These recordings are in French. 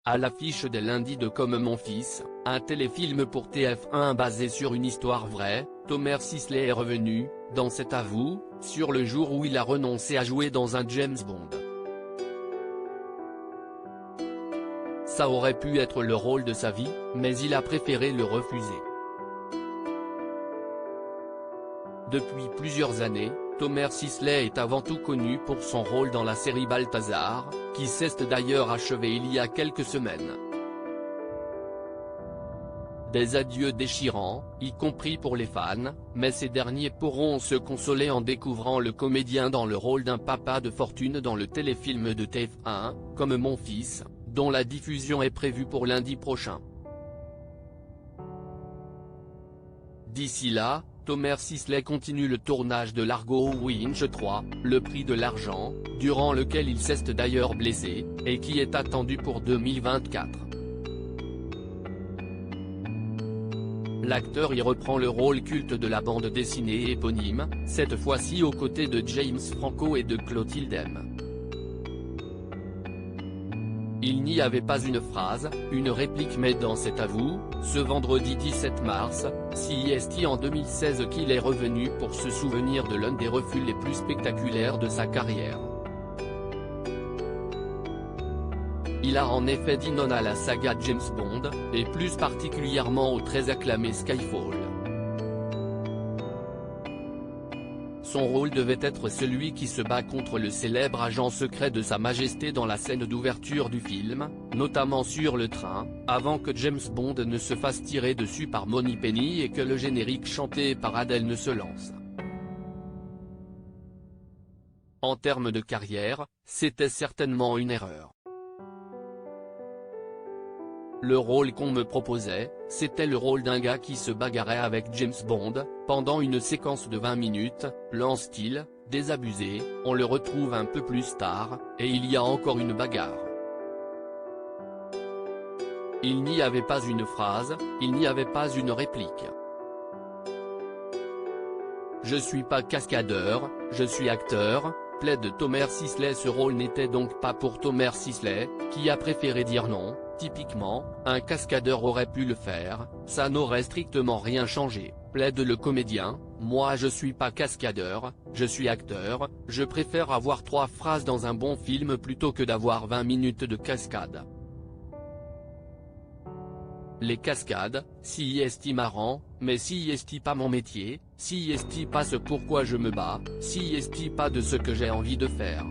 À l'affiche des lundis de Comme mon fils, un téléfilm pour TF1 basé sur une histoire vraie, Tomer Sisley est revenu, dans cet Avoue, sur le jour où il a renoncé à jouer dans un James Bond. Ça aurait pu être le rôle de sa vie, mais il a préféré le refuser. Depuis plusieurs années, Tomer Sisley est avant tout connu pour son rôle dans la série Balthazar, qui s'est d'ailleurs achevée il y a quelques semaines. Des adieux déchirants, y compris pour les fans, mais ces derniers pourront se consoler en découvrant le comédien dans le rôle d'un papa de fortune dans le téléfilm de TF1, Comme mon fils, dont la diffusion est prévue pour lundi prochain. D'ici là, Tomer Sisley continue le tournage de Largo Winch 3, le prix de l'argent, durant lequel il s'est d'ailleurs blessé, et qui est attendu pour 2024. L'acteur y reprend le rôle culte de la bande dessinée éponyme, cette fois-ci aux côtés de James Franco et de Clotilde M. Il n'y avait pas une phrase, une réplique mais dans cet Avoue, ce vendredi 17 mars, CIST en 2016 qu'il est revenu pour se souvenir de l'un des refus les plus spectaculaires de sa carrière. Il a en effet dit non à la saga James Bond, et plus particulièrement au très acclamé Skyfall. Son rôle devait être celui qui se bat contre le célèbre agent secret de Sa Majesté dans la scène d'ouverture du film, notamment sur le train, avant que James Bond ne se fasse tirer dessus par Moneypenny et que le générique chanté par Adele ne se lance. En termes de carrière, c'était certainement une erreur. Le rôle qu'on me proposait, c'était le rôle d'un gars qui se bagarrait avec James Bond, pendant une séquence de 20 minutes, lance-t-il, désabusé, on le retrouve un peu plus tard, et il y a encore une bagarre. Il n'y avait pas une phrase, il n'y avait pas une réplique. Je suis pas cascadeur, je suis acteur, plaide Tomer Sisley. Ce rôle n'était donc pas pour Tomer Sisley, qui a préféré dire non. Typiquement, un cascadeur aurait pu le faire, ça n'aurait strictement rien changé, plaide le comédien. Moi je suis pas cascadeur, je suis acteur, je préfère avoir 3 phrases dans un bon film plutôt que d'avoir 20 minutes de cascade. Les cascades, si est marrant, mais si est pas mon métier, si est pas ce pourquoi je me bats, si est pas de ce que j'ai envie de faire.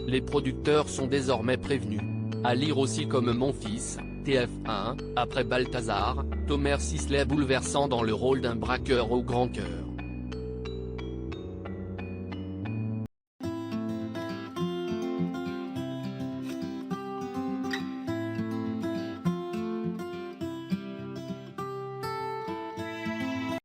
Les producteurs sont désormais prévenus. À lire aussi Comme mon fils, TF1, après Balthazar, Tomer Sisley bouleversant dans le rôle d'un braqueur au grand cœur.